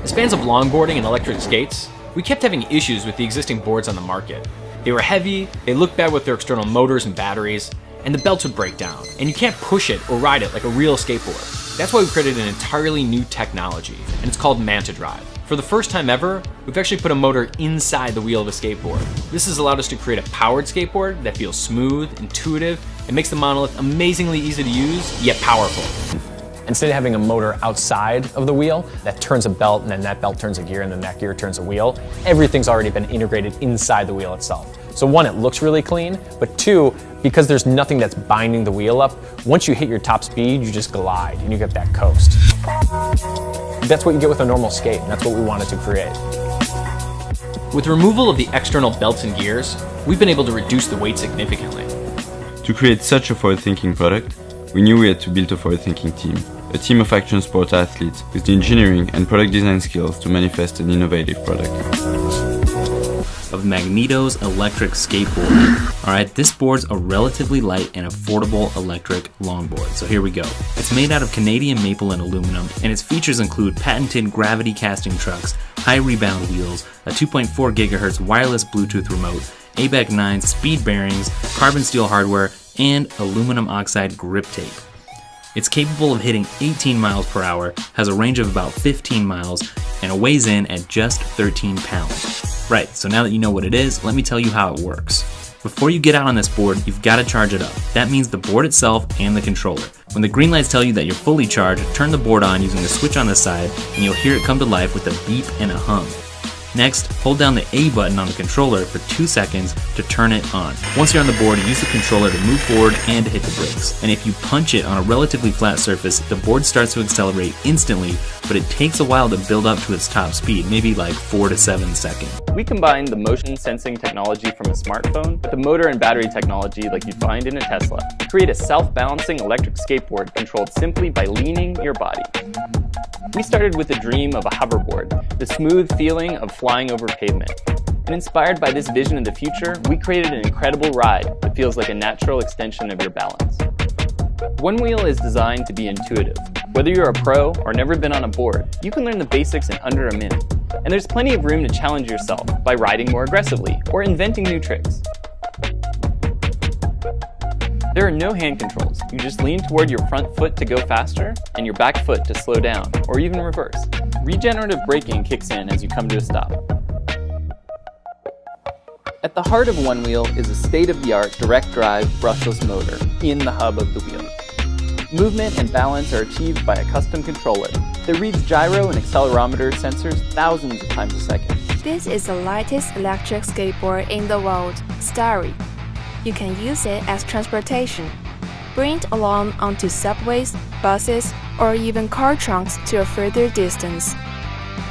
As fans of longboarding and electric skates, we kept having issues with the existing boards on the market. They were heavy, they looked bad with their external motors and batteries, and the belts would break down, and you can't push it or ride it like a real skateboard. That's why we created an entirely new technology, and it's called MAGNETO. For the first time ever, we've actually put a motor inside the wheel of a skateboard. This has allowed us to create a powered skateboard that feels smooth, intuitive, and makes the monolith amazingly easy to use, yet powerful. Instead of having a motor outside of the wheel that turns a belt, and then that belt turns a gear, and then that gear turns a wheel, everything's already been integrated inside the wheel itself. So one, it looks really clean, but two, because there's nothing that's binding the wheel up, once you hit your top speed, you just glide and you get that coast. That's what you get with a normal skate, and that's what we wanted to create. With removal of the external belts and gears, we've been able to reduce the weight significantly. To create such a forward-thinking product, we knew we had to build a forward-thinking team. A team of action sport athletes with the engineering and product design skills to manifest an innovative product. Of Magneto's electric skateboard. Alright, this board's a relatively light and affordable electric longboard, so here we go. It's made out of Canadian maple and aluminum, and its features include patented gravity casting trucks, high rebound wheels, a 2.4 GHz wireless Bluetooth remote, ABEC 9 speed bearings, carbon steel hardware, and aluminum oxide grip tape. It's capable of hitting 18 miles per hour, has a range of about 15 miles, and weighs in at just 13 pounds. Right, so now that you know what it is, let me tell you how it works. Before you get out on this board, you've got to charge it up. That means the board itself and the controller. When the green lights tell you that you're fully charged, turn the board on using the switch on the side, and you'll hear it come to life with a beep and a hum. Next, hold down the A button on the controller for 2 seconds to turn it on. Once you're on the board, use the controller to move forward and to hit the brakes. And if you punch it on a relatively flat surface, the board starts to accelerate instantly, but it takes a while to build up to its top speed, maybe like 4 to 7 seconds. We combined the motion sensing technology from a smartphone with the motor and battery technology like you'd find in a Tesla to create a self-balancing electric skateboard controlled simply by leaning your body. We started with the dream of a hoverboard, the smooth feeling of flying over pavement. And inspired by this vision of the future, we created an incredible ride that feels like a natural extension of your balance. ONEWHEEL is designed to be intuitive. Whether you're a pro or never been on a board, you can learn the basics in under a minute. And there's plenty of room to challenge yourself by riding more aggressively or inventing new tricks. There are no hand controls. You just lean toward your front foot to go faster and your back foot to slow down, or even reverse. Regenerative braking kicks in as you come to a stop. At the heart of ONEWHEEL is a state-of-the-art direct drive brushless motor in the hub of the wheel. Movement and balance are achieved by a custom controller that reads gyro and accelerometer sensors thousands of times a second. This is the lightest electric skateboard in the world, STARY. You can use it as transportation. Bring it along onto subways, buses, or even car trunks to a further distance.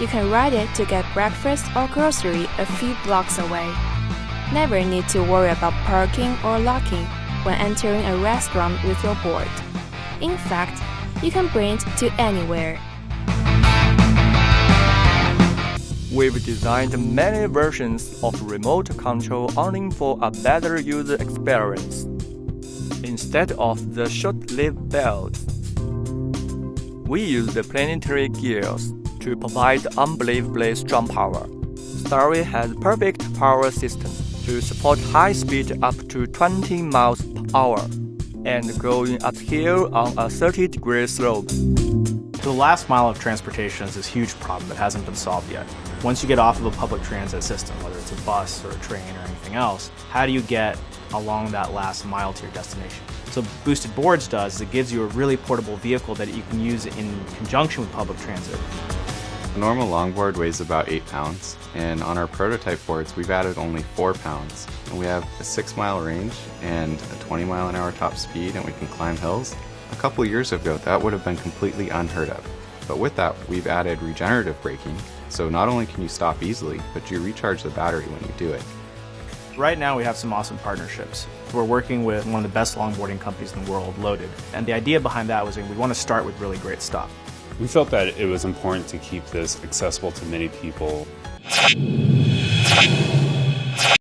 You can ride it to get breakfast or grocery a few blocks away. Never need to worry about parking or locking when entering a restaurant with your board. In fact, you can bring it to anywhere. We've designed many versions of remote control only for a better user experience. Instead of the short-lived belts, we use the planetary gears to provide unbelievably strong power. STARY has perfect power system to support high speed up to 20 miles per hour and going uphill on a 30-degree slope. The last mile of transportation is this huge problem that hasn't been solved yet. Once you get off of a public transit system, whether it's a bus or a train or anything else, how do you get along that last mile to your destination? So Boosted Boards does is it gives you a really portable vehicle that you can use in conjunction with public transit. A normal longboard weighs about 8 pounds, and on our prototype boards we've added only 4 pounds. And we have a 6-mile range and a 20-mile-an-hour top speed, and we can climb hills. A couple years ago that would have been completely unheard of. But with that we've added regenerative braking, so not only can you stop easily, but you recharge the battery when you do it. Right now we have some awesome partnerships. We're working with one of the best longboarding companies in the world, Loaded. And the idea behind that was we want to start with really great stuff. We felt that it was important to keep this accessible to many people.